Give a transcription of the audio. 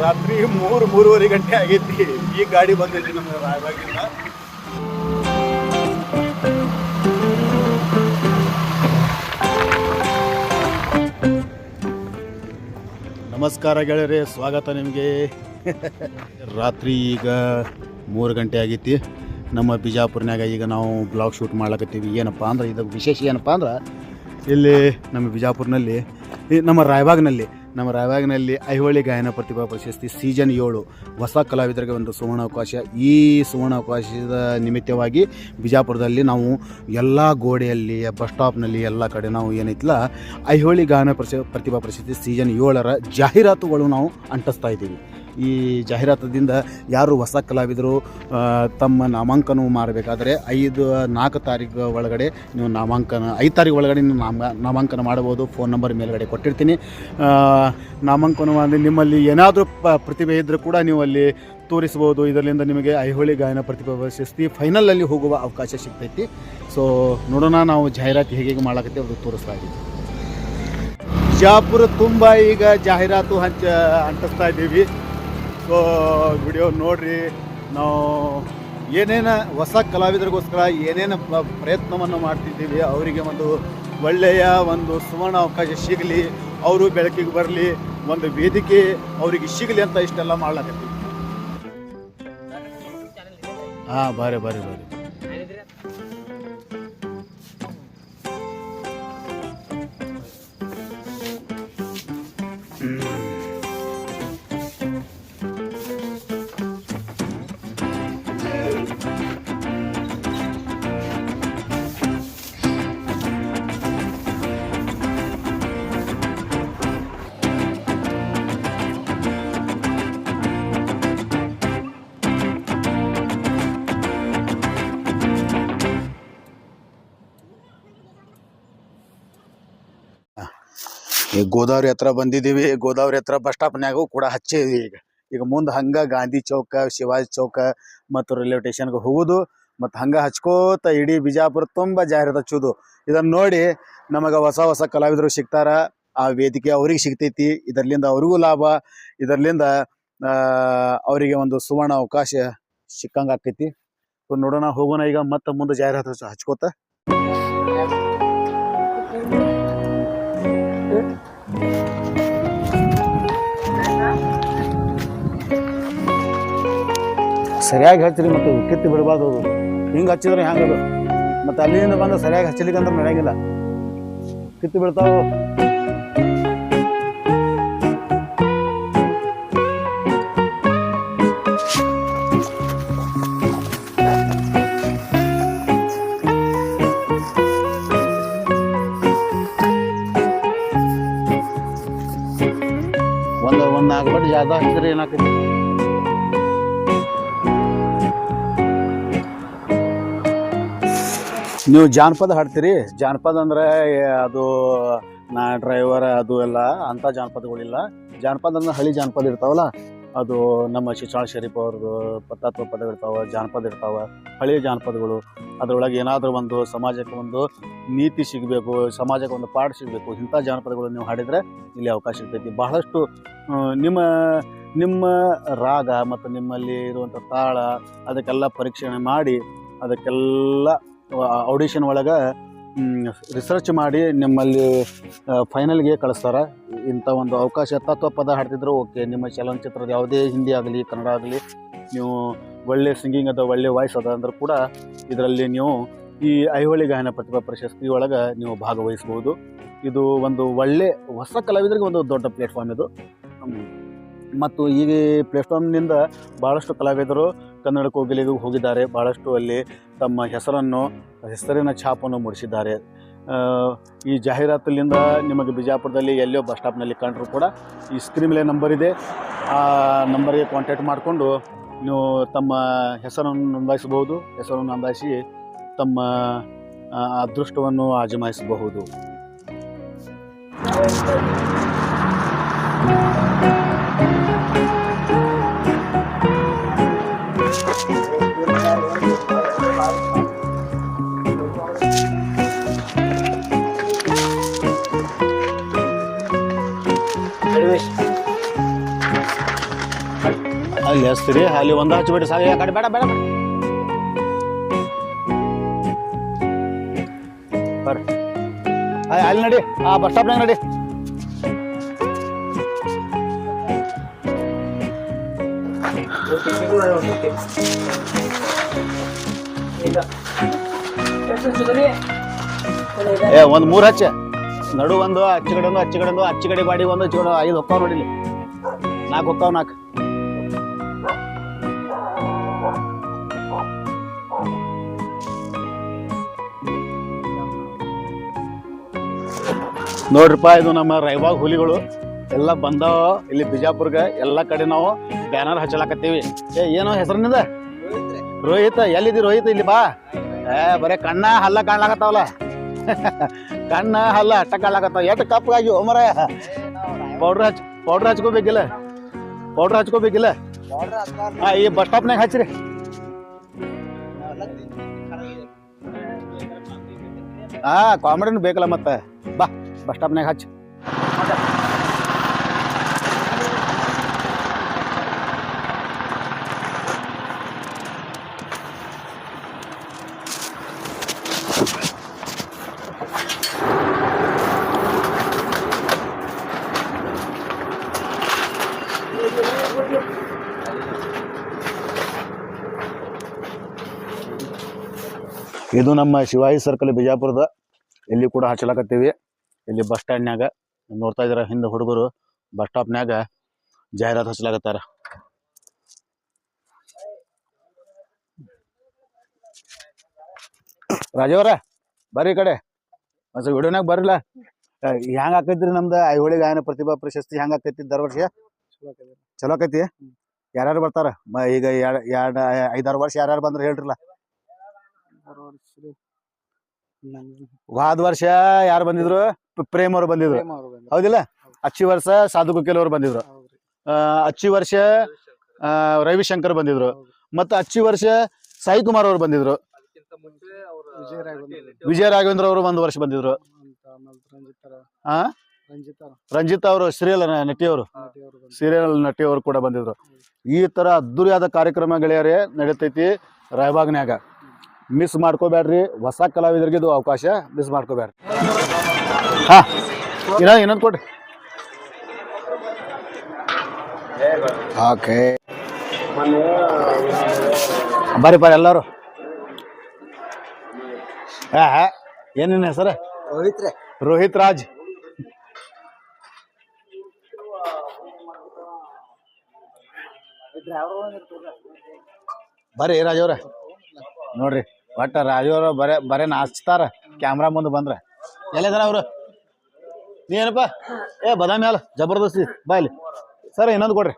ರಾತ್ರಿ 3-3:30 ಗಂಟೆ ಆಗೈತಿ. ಈ ಗಾಡಿ ಬಂದೈತಿ ನಮ್ಗೆ ರಾಯಬಾಗಿಂದ. ನಮಸ್ಕಾರ ಗೆಳೆಯರೇ, ಸ್ವಾಗತ ನಿಮಗೆ. ರಾತ್ರಿ ಈಗ 3 ಗಂಟೆ ಆಗೈತಿ. ನಮ್ಮ ಬಿಜಾಪುರ್ನಾಗ ಈಗ ನಾವು ಬ್ಲಾಗ್ ಶೂಟ್ ಮಾಡ್ಲಕತ್ತೀವಿ. ಏನಪ್ಪ ಅಂದ್ರೆ ಇದು ವಿಶೇಷ ಏನಪ್ಪ ಅಂದ್ರೆ, ಇಲ್ಲಿ ನಮ್ಮ ಬಿಜಾಪುರ್ನಲ್ಲಿ ನಮ್ಮ ರಾಯಬಾಗ್ನಲ್ಲಿ ಐಹೊಳೆ ಗಾಯನ ಪ್ರತಿಭಾ ಪ್ರಶಸ್ತಿ ಸೀಸನ್ 7 ಹೊಸ ಕಲಾವಿದರಿಗೆ ಒಂದು ಸುವರ್ಣಾವಕಾಶ. ಈ ಸುವರ್ಣಾವಕಾಶದ ನಿಮಿತ್ತವಾಗಿ ಬಿಜಾಪುರದಲ್ಲಿ ನಾವು ಎಲ್ಲ ಗೋಡೆಯಲ್ಲಿ, ಬಸ್ ಸ್ಟಾಪ್ನಲ್ಲಿ ಎಲ್ಲ ಕಡೆ ನಾವು ಏನೈತಿಲ್ಲ ಐಹೊಳೆ ಗಾಯನ ಪ್ರತಿಭಾ ಪ್ರಶಸ್ತಿ ಸೀಸನ್ 7ರ ಜಾಹೀರಾತುಗಳು ನಾವು ಅಂಟಿಸ್ತಾ ಇದ್ದೀವಿ. ಈ ಜಾಹೀರಾತದಿಂದ ಯಾರು ಹೊಸ ಕಲಾವಿದರು ತಮ್ಮ ನಾಮಾಂಕನ ಮಾಡಬೇಕಾದ್ರೆ 4 ತಾರೀಕು ಒಳಗಡೆ ನೀವು 5 ತಾರೀಕು ಒಳಗಡೆ ನೀವು ನಾಮಾಂಕನ ಮಾಡಬಹುದು. ಫೋನ್ ನಂಬರ್ ಮೇಲ್ಗಡೆ ಕೊಟ್ಟಿರ್ತೀನಿ. ನಾಮಾಂಕನ ಮಾಡಿ ನಿಮ್ಮಲ್ಲಿ ಏನಾದರೂ ಪ್ರತಿಭೆ ಇದ್ದರೂ ಕೂಡ ನೀವು ಅಲ್ಲಿ ತೋರಿಸ್ಬೋದು. ಇದರಿಂದ ನಿಮಗೆ ಐಹೊಳೆ ಗಾಯನ ಪ್ರತಿಭಾ ಪ್ರಶಸ್ತಿ ಫೈನಲಲ್ಲಿ ಹೋಗುವ ಅವಕಾಶ ಸಿಗ್ತೈತಿ. ಸೊ ನೋಡೋಣ ನಾವು ಜಾಹೀರಾತು ಹೇಗೆ ಮಾಡಕತ್ತೀವಿ ಅದು ತೋರಿಸ್ತಾ ಇದ್ದೀವಿ. ಬಿಜಾಪುರ ತುಂಬ ಈಗ ಜಾಹೀರಾತು ಅಂಟಿಸ್ತಾ ಇದ್ದೀವಿ. ಸೊ ವಿಡಿಯೋ ನೋಡಿರಿ. ನಾವು ಏನೇನು ಹೊಸ ಕಲಾವಿದರಿಗೋಸ್ಕರ ಏನೇನು ಪ್ರಯತ್ನವನ್ನು ಮಾಡ್ತಿದ್ದೀವಿ, ಅವರಿಗೆ ಒಂದು ಒಳ್ಳೆಯ ಒಂದು ಸುವರ್ಣ ಅವಕಾಶ ಸಿಗಲಿ, ಅವರು ಬೆಳಕಿಗೆ ಬರಲಿ, ಒಂದು ವೇದಿಕೆ ಅವರಿಗೆ ಸಿಗಲಿ ಅಂತ ಇಷ್ಟೆಲ್ಲ ಮಾಡ್ಲಾಕತ್ತೀವಿ. ಹಾಂ, ಬಾರಿ ಬಾರಿ ಬಾರಿ. ಈಗ ಗೋದಾವರಿ ಹತ್ರ ಬಂದಿದ್ದೀವಿ. ಗೋದಾವರಿ ಹತ್ರ ಬಸ್ ಸ್ಟಾಪ್ನಾಗೂ ಕೂಡ ಹಚ್ಚಿದ್ವಿ. ಈಗ ಮುಂದೆ ಹಂಗೆ ಗಾಂಧಿ ಚೌಕ, ಶಿವಾಜಿ ಚೌಕ ಮತ್ತು ರೈಲ್ವೆ ಸ್ಟೇಷನ್ಗೆ ಹೋಗೋದು, ಮತ್ತು ಹಂಗೆ ಹಚ್ಕೋತ ಇಡೀ ಬಿಜಾಪುರ ತುಂಬ ಜಾಹೀರಾತು ಹಚ್ಚೋದು. ಇದನ್ನು ನೋಡಿ ನಮಗೆ ಹೊಸ ಕಲಾವಿದರು ಸಿಗ್ತಾರ. ಆ ವೇದಿಕೆ ಅವ್ರಿಗೆ ಸಿಗ್ತೈತಿ. ಇದರಿಂದ ಅವ್ರಿಗೂ ಲಾಭ, ಇದರಿಂದ ಅವರಿಗೆ ಒಂದು ಸುವರ್ಣ ಅವಕಾಶ ಸಿಕ್ಕಂಗೆ ಆಕೈತಿ. ನೋಡೋಣ, ಹೋಗೋಣ ಈಗ ಮತ್ತೆ ಮುಂದೆ ಜಾಹೀರಾತು ಹಚ್ಕೋತ. ಸರಿಯಾಗಿ ಹಚ್ಚಿರಿ, ಮತ್ತು ಕಿತ್ತು ಬಿಡಬಾರ್ದು. ಹಿಂಗೆ ಹಚ್ಚಿದ್ರೆ ಹೆಂಗದು, ಮತ್ತು ಅಲ್ಲಿಂದ ಬಂದು ಸರಿಯಾಗಿ ಹಚ್ಚಲಿಕ್ಕೆ ಅಂದ್ರೆ ನಡೆಯಂಗಿಲ್ಲ, ಕಿತ್ತು ಬಿಡ್ತಾವೆ. ಒಂದು 4 ಬಟ್ ಜಾಗ ಹಚ್ಚಿದ್ರೆ ಏನಾಗ್ತೈತಿ. ನೀವು ಜಾನಪದ ಹಾಡ್ತೀರಿ. ಜಾನಪದ ಅಂದರೆ ಅದು ನಾ ಡ್ರೈವರ್ ಅದು ಎಲ್ಲ ಅಂಥ ಜಾನಪದಗಳಿಲ್ಲ. ಜಾನಪದ ಅಂದ್ರೆ ಹಳಿ ಜಾನಪದ ಇರ್ತಾವಲ್ಲ, ಅದು ನಮ್ಮ ಶಿಶಾಳ ಶರೀಫ್ ಅವ್ರದ್ದು ತತ್ವ ಪದ ಇರ್ತಾವೆ, ಜಾನಪದ ಇರ್ತಾವೆ, ಹಳೆಯ ಜಾನಪದಗಳು. ಅದರೊಳಗೆ ಏನಾದರೂ ಒಂದು ಸಮಾಜಕ್ಕೆ ಒಂದು ನೀತಿ ಸಿಗಬೇಕು, ಸಮಾಜಕ್ಕೆ ಒಂದು ಪಾಠ ಸಿಗಬೇಕು, ಇಂಥ ಜಾನಪದಗಳು ನೀವು ಹಾಡಿದರೆ ಇಲ್ಲಿ ಅವಕಾಶ ಇರ್ತೈತಿ. ಬಹಳಷ್ಟು ನಿಮ್ಮ ರಾಗ ಮತ್ತು ನಿಮ್ಮಲ್ಲಿ ಇರುವಂಥ ತಾಳ ಅದಕ್ಕೆಲ್ಲ ಪರೀಕ್ಷಣೆ ಮಾಡಿ, ಅದಕ್ಕೆಲ್ಲ ಆಡಿಷನ್ ಒಳಗೆ ರಿಸರ್ಚ್ ಮಾಡಿ ನಿಮ್ಮಲ್ಲಿ ಫೈನಲ್ಗೆ ಕಳಿಸ್ತಾರೆ. ಇಂಥ ಒಂದು ಅವಕಾಶ. ತತ್ವ ಪದ ಹಾಡ್ತಿದ್ರು ಓಕೆ, ನಿಮ್ಮ ಚಲನಚಿತ್ರದ ಯಾವುದೇ ಹಿಂದಿ ಆಗಲಿ ಕನ್ನಡ ಆಗಲಿ, ನೀವು ಒಳ್ಳೆ ಸಿಂಗಿಂಗ್ ಅದ, ಒಳ್ಳೆ ವಾಯ್ಸ್ ಅದ ಅಂದ್ರೆ ಕೂಡ ಇದರಲ್ಲಿ ನೀವು ಈ ಐಹೊಳೆ ಗಾಯನ ಪ್ರತಿಭಾ ಪ್ರಶಸ್ತಿ ಒಳಗೆ ನೀವು ಭಾಗವಹಿಸ್ಬೋದು. ಇದು ಒಂದು ಒಳ್ಳೆ ಹೊಸ ಕಲಾವಿದರಿಗೆ ಒಂದು ದೊಡ್ಡ ಪ್ಲೇಟ್ಫಾರ್ಮ್ ಇದು. ಮತ್ತು ಈ ಪ್ಲೇಟ್ಫಾರ್ಮ್ನಿಂದ ಭಾಳಷ್ಟು ಕಲಾವಿದರು ಕನ್ನಡ ಕೋಗಿಲೆಗೂ ಹೋಗಿದ್ದಾರೆ. ಭಾಳಷ್ಟು ಅಲ್ಲಿ ತಮ್ಮ ಹೆಸರಿನ ಛಾಪನ್ನು ಮೂಡಿಸಿದ್ದಾರೆ. ಈ ಜಾಹೀರಾತಿನಿಂದ ನಿಮಗೆ ಬಿಜಾಪುರದಲ್ಲಿ ಎಲ್ಲೋ ಬಸ್ ಸ್ಟಾಪ್ನಲ್ಲಿ ಕಂಡರೂ ಕೂಡ ಈ ಸ್ಕ್ರೀನ್ ಮೇಲೆ ನಂಬರ್ ಇದೆ. ಆ ನಂಬರ್ಗೆ ಕಾಂಟ್ಯಾಕ್ಟ್ ಮಾಡಿಕೊಂಡು ನೀವು ತಮ್ಮ ಹೆಸರನ್ನು ನೋಂದಾಯಿಸಬಹುದು. ಹೆಸರನ್ನು ನೋಂದಾಯಿಸಿ ತಮ್ಮ ಅದೃಷ್ಟವನ್ನು ಆಜಮಾಯಿಸಬಹುದು. ಎಲ್ಲಿ ಹಚ್ತೀರಿ ಅಲ್ಲಿ ಒಂದು ಹಚ್ಚಿಬಿಟ್ಟು ಸಾಕು ಕಡೆ ಬೇಡ ಬೇಡ ಬರ್ರಿ ಅಲ್ಲಿ ನಡಿ ಆ ಬಸ್ ಸ್ಟಾಪ್ನಾಗ ನಡಿ ಏ ಒಂದು 3 ಹಚ್ಚ ನಡು ಒಂದು ಅಚ್ಚ ಕಡೆ ಒಂದು ಅಚ್ಚ ಕಡೆ ಗಾಡಿ ಒಂದು ಹಚ್ಚ ಕಡೆ 5 ಹೊಕ್ಕಾವ್ ನೋಡಿಲಿ 4 ಹೊಕ್ಕಾವ್ 4 ನೋಡ್ರಿಪ್ಪ ಇದು ನಮ್ಮ ರಾಯಬಾಗ್ ಹುಲಿಗಳು ಎಲ್ಲ ಬಂದಾವ ಇಲ್ಲಿ ಬಿಜಾಪುರ್ಗೆ ಎಲ್ಲ ಕಡೆ ನಾವು ಬ್ಯಾನರ್ ಹಚ್ಚಲಾಕತ್ತೀವಿ ಏನೋ ಹೆಸರಿನಿಂದ ರೋಹಿತ್ ಎಲ್ಲಿದಿ ರೋಹಿತ್ ಇಲ್ಲಿ ಬಾ ಬರೇ ಕಣ್ಣ ಹಲ್ಲ ಕಾಣ್ಲಾಕತ್ತಾವಲ್ಲ ಕಣ್ಣ ಹಲ್ಲ ಅಟ್ಟ ಕಾಣ್ಲಾಕತ್ತಾವ ಎಷ್ಟು ಕಪ್ಪಗಾಗಿ ಮರ ಪೌಡ್ರ್ ಹಚ್ಕೋಬೇಕಿಲ್ಲ ಈ ಬಸ್ ಸ್ಟಾಪ್ನಾಗ ಹಚ್ಚ್ರಿ ಕಾಮಿಡಿನೂ ಬೇಕಲ್ಲ ಮತ್ತೆ ಬಾ ಬಸ್ ಸ್ಟಾಪ್ನಾಗ ಹಚ್ಚ ಇದು ನಮ್ಮ ಶಿವಾಜಿ ಸರ್ಕಲ್ ಬಿಜಾಪುರದ ಇಲ್ಲಿ ಕೂಡ ಹಚ್ಚಲಾಕತ್ತೀವಿ ಇಲ್ಲಿ ಬಸ್ ಸ್ಟ್ಯಾಂಡ್ನಾಗ ನೋಡ್ತಾ ಇದ್ದೀರಾ ಹಿಂದೆ ಹುಡುಗರು ಬಸ್ ಸ್ಟಾಪ್ನಾಗ ಜಾಹೀರಾತು ಹಚ್ಚಲಾಕತ್ತಾರ ರಾಜವ್ರ ಬರ್ರಿ ಈ ಕಡೆ ಒಂದ್ಸಲ ವಿಡಿಯೋನಾಗ ಬರ್ರಿಲ್ಲ ಹೆಂಗ ಆಕೈತ್ರಿ ನಮ್ದು ಐಹೊಳೆ ಗಾಯನ ಪ್ರತಿಭಾ ಪ್ರಶಸ್ತಿ ಹೆಂಗ ಆಕೈತಿ ದರ್ ವರ್ಷ ಚಲೋ ಆಕೈತಿ ಯಾರ್ಯಾರು ಬರ್ತಾರ ಈಗ 5-6 ವರ್ಷ ಯಾರ್ಯಾರು ಬಂದ್ರೆ ಹೇಳ್ರಲ್ಲ ಹೋದ ವರ್ಷ ಯಾರು ಬಂದಿದ್ರು ಪ್ರೇಮ್ ಅವರು ಬಂದಿದ್ರು ಹೌದಿಲ್ಲ ಅಚ್ಚಿ ವರ್ಷ ಸಾಧು ಕುಕೇಲ್ ಅವರು ಬಂದಿದ್ರು ಅಚ್ಚಿ ವರ್ಷ ರವಿಶಂಕರ್ ಬಂದಿದ್ರು ಮತ್ತೆ ಅಚ್ಚಿ ವರ್ಷ ಸಾಯಿ ಕುಮಾರ್ ಅವರು ಬಂದಿದ್ರು ವಿಜಯ ರಾಘವೇಂದ್ರ ಅವರು 1 ವರ್ಷ ಬಂದಿದ್ರು ರಂಜಿತ್ ಅವರು ಸೀರಿಯಲ್ ನಟಿಯವರು ಕೂಡ ಬಂದಿದ್ರು ಈ ತರ ಅದ್ದೂರಿಯಾದ ಕಾರ್ಯಕ್ರಮ ಗೆಳೆಯರೇ ನಡೀತೈತಿ ರಾಯಬಾಗ್ನ್ಯಾಗ ಮಿಸ್ ಮಾಡ್ಕೋಬೇಡ್ರಿ ಹೊಸ ಕಲಾವಿದರಿಗೆ ಇದು ಅವಕಾಶ ಮಿಸ್ ಮಾಡ್ಕೋಬೇಡ್ರಿ ಇನ್ನೊಂದು ಕೊಡ್ರಿ ಓಕೆ ಬರ್ರಿ ಎಲ್ಲರೂ ಏನೇನು ಹೆಸರು ರೋಹಿತ್ ರಾಜ್ ಬರ್ರಿ ರಾಜವ್ರ ನೋಡ್ರಿ ಒಟ್ಟ ರಾಜವ್ರ ಬರೇ ನಾಚ್ತಾರ ಕ್ಯಾಮ್ರಾ ಮುಂದೆ ಬಂದ್ರ ಎಲ್ಲಿದಾರ ಅವ್ರು ನೀ ಏನಪ್ಪ ಬಾದಾಮಿ ಅಲ್ಲ ಜಬರ್ದಸ್ತಿ ಬಾ ಇಲ್ಲಿ ಸರ್ ಇನ್ನೊಂದು ಕೊಡ್ರಿ